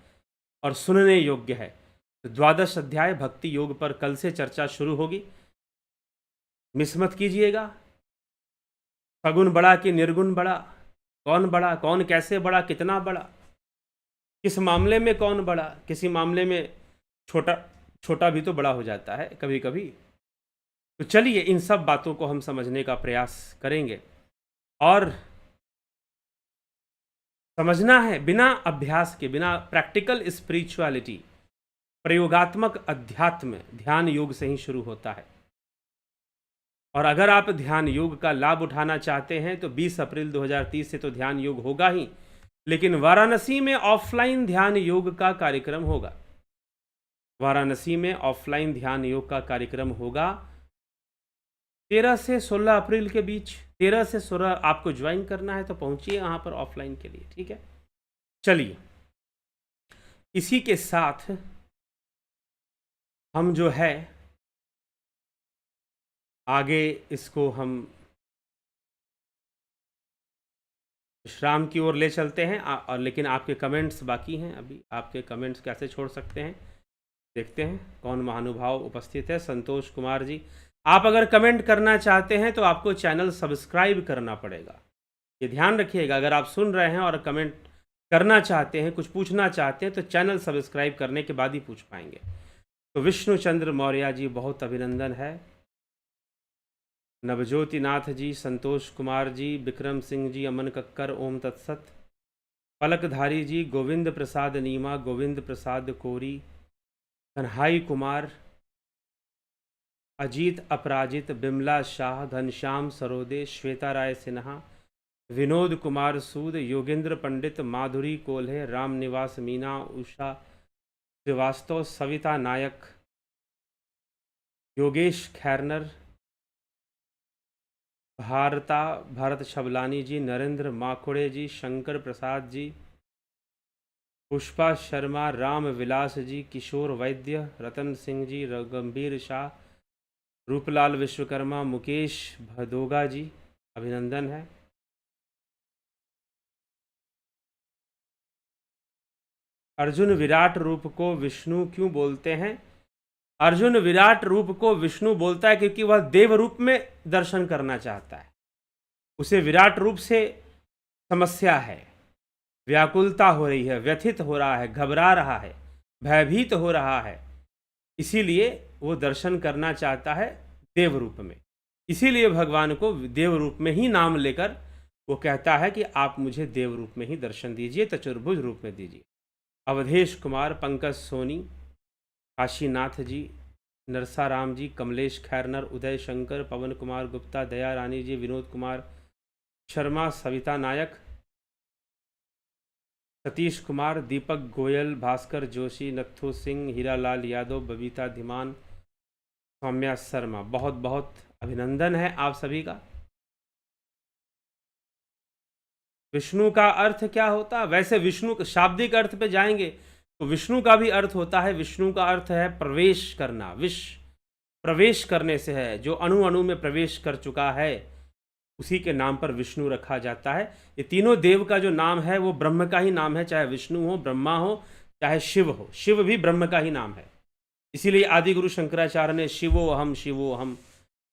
और सुनने योग्य है। तो 12 अध्याय भक्ति योग पर कल से चर्चा शुरू होगी, मिस मत कीजिएगा। सगुण बड़ा कि निर्गुण बड़ा, कौन कैसे बड़ा, कितना बड़ा, किस मामले में कौन बड़ा, किसी मामले में छोटा भी तो बड़ा हो जाता है कभी कभी। तो चलिए इन सब बातों को हम समझने का प्रयास करेंगे और समझना है बिना अभ्यास के, बिना प्रैक्टिकल स्पिरिचुअलिटी, प्रयोगात्मक अध्यात्म ध्यान योग से ही शुरू होता है। और अगर आप ध्यान योग का लाभ उठाना चाहते हैं तो 20 अप्रैल 2030 से तो ध्यान योग होगा ही, लेकिन वाराणसी में ऑफलाइन ध्यान योग का कार्यक्रम होगा। वाराणसी में ऑफलाइन ध्यान योग का कार्यक्रम होगा 13 से 16 अप्रैल के बीच। 13 से 16 आपको ज्वाइन करना है तो पहुंचिए वहां पर ऑफलाइन के लिए, ठीक है। चलिए इसी के साथ हम जो है आगे इसको हम विश्राम की ओर ले चलते हैं। और लेकिन आपके कमेंट्स बाकी हैं, अभी आपके कमेंट्स कैसे छोड़ सकते हैं, देखते हैं कौन महानुभाव उपस्थित है। संतोष कुमार जी, आप अगर कमेंट करना चाहते हैं तो आपको चैनल सब्सक्राइब करना पड़ेगा, ये ध्यान रखिएगा। अगर आप सुन रहे हैं और कमेंट करना चाहते हैं, कुछ पूछना चाहते हैं, तो चैनल सब्सक्राइब करने के बाद ही पूछ पाएंगे। तो विष्णु चंद्र मौर्य जी, बहुत अभिनंदन है। नवज्योति नाथ जी, संतोष कुमार जी, विक्रम सिंह जी, अमन कक्कर, ओम तत्सत। पलकधारी जी, गोविंद प्रसाद नीमा, गोविंद प्रसाद कोरी, कन्हाई कुमार, अजीत अपराजित, बिमला शाह, घनश्याम सरोदे, श्वेता राय सिन्हा, विनोद कुमार सूद, योगेंद्र पंडित, माधुरी कोल्हे, राम निवास मीना, उषा श्रीवास्तव, सविता नायक, योगेश खैरनर, भारत छबलानी जी, नरेंद्र माखुड़े जी, शंकर प्रसाद जी, पुष्पा शर्मा, राम विलास जी, किशोर वैद्य, रतन सिंह जी, गंभीर शाह, रूपलाल विश्वकर्मा, मुकेश भदोगा जी, अभिनंदन है। अर्जुन विराट रूप को विष्णु क्यों बोलते हैं? अर्जुन विराट रूप को विष्णु बोलता है क्योंकि वह देव रूप में दर्शन करना चाहता है। उसे विराट रूप से समस्या है, व्याकुलता हो रही है, व्यथित हो रहा है, घबरा रहा है। भयभीत हो रहा है, इसीलिए वो दर्शन करना चाहता है देव रूप में। इसीलिए भगवान को देव रूप में ही नाम लेकर वो कहता है कि आप मुझे देव रूप में ही दर्शन दीजिए, चतुर्भुज रूप में दीजिए। अवधेश कुमार, पंकज सोनी, काशीनाथ जी, नरसाराम जी, कमलेश खैरनर, उदय शंकर, पवन कुमार गुप्ता, दया रानी जी, विनोद कुमार शर्मा, सविता नायक, सतीश कुमार, दीपक गोयल, भास्कर जोशी, नत्थू सिंह, हीरालाल यादव, बबीता धीमान, सौम्या शर्मा, बहुत बहुत अभिनंदन है आप सभी का। विष्णु का अर्थ क्या होता? वैसे विष्णु शाब्दिक अर्थ पे जाएंगे तो विष्णु का भी अर्थ होता है, विष्णु का अर्थ है प्रवेश करना, प्रवेश करने से है, जो अणु अणु में प्रवेश कर चुका है उसी के नाम पर विष्णु रखा जाता है। ये तीनों देव का जो नाम है वो ब्रह्म का ही नाम है, चाहे विष्णु हो, ब्रह्मा हो, चाहे शिव हो। शिव भी ब्रह्म का ही नाम है, इसीलिए आदि गुरु शंकराचार्य ने शिवो हम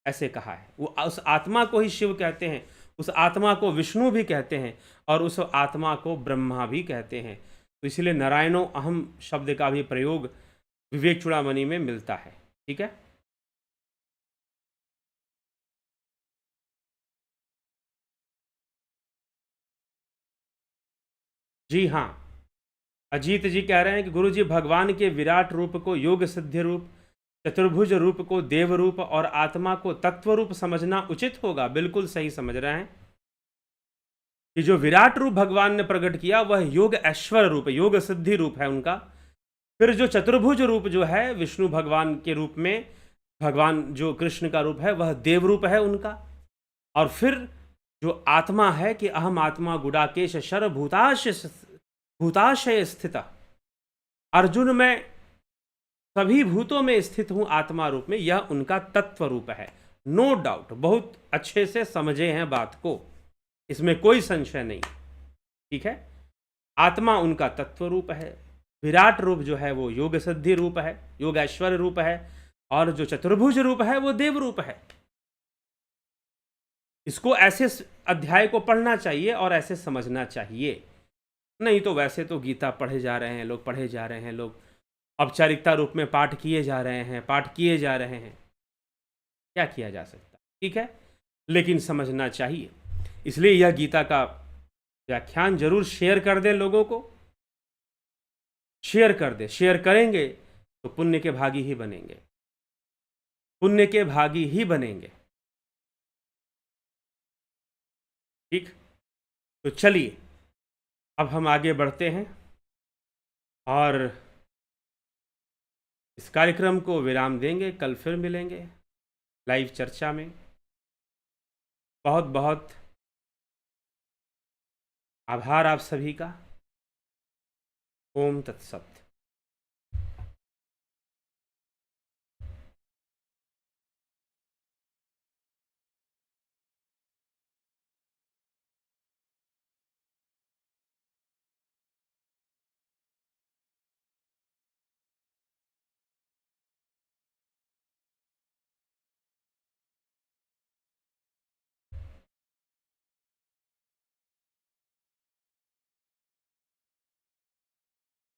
ऐसे कहा है। वो उस आत्मा को ही शिव कहते हैं, उस आत्मा को विष्णु भी कहते हैं और उस आत्मा को ब्रह्मा भी कहते हैं। तो इसलिए नारायणो अहम शब्द का भी प्रयोग विवेक चूड़ामणि में मिलता है। ठीक है, जी हाँ। अजीत जी कह रहे हैं कि गुरु जी भगवान के विराट रूप को योग सिद्धि रूप, चतुर्भुज रूप को देव रूप और आत्मा को तत्व रूप समझना उचित होगा। बिल्कुल सही समझ रहे हैं कि जो विराट रूप भगवान ने प्रकट किया वह योग ऐश्वर्य रूप, योग सिद्धि रूप है उनका। फिर जो चतुर्भुज रूप जो है विष्णु भगवान के रूप में, भगवान जो कृष्ण का रूप है वह देव रूप है उनका। और फिर जो आत्मा है कि अहम आत्मा गुडाकेश शर भूताशय स्थित, अर्जुन में सभी भूतों में स्थित हूं आत्मा रूप में, यह उनका तत्व रूप है। नो डाउट, बहुत अच्छे से समझे हैं बात को, इसमें कोई संशय नहीं। ठीक है, आत्मा उनका तत्व रूप है, विराट रूप जो है वो योग सिद्धि रूप है, योग ऐश्वर्य रूप है, और जो चतुर्भुज रूप है वो देव रूप है। इसको ऐसे अध्याय को पढ़ना चाहिए और ऐसे समझना चाहिए, नहीं तो वैसे तो गीता पढ़े जा रहे हैं लोग, पढ़े जा रहे हैं लोग, औपचारिकता रूप में पाठ किए जा रहे हैं, पाठ किए जा रहे हैं, क्या किया जा सकता। ठीक है, लेकिन समझना चाहिए। इसलिए यह गीता का व्याख्यान जरूर शेयर कर दें, लोगों को शेयर कर दें। शेयर करेंगे तो पुण्य के भागी ही बनेंगे, पुण्य के भागी ही बनेंगे। ठीक, तो चलिए अब हम आगे बढ़ते हैं और इस कार्यक्रम को विराम देंगे। कल फिर मिलेंगे लाइव चर्चा में। बहुत बहुत आभार आप सभी का। ओम तत्सत।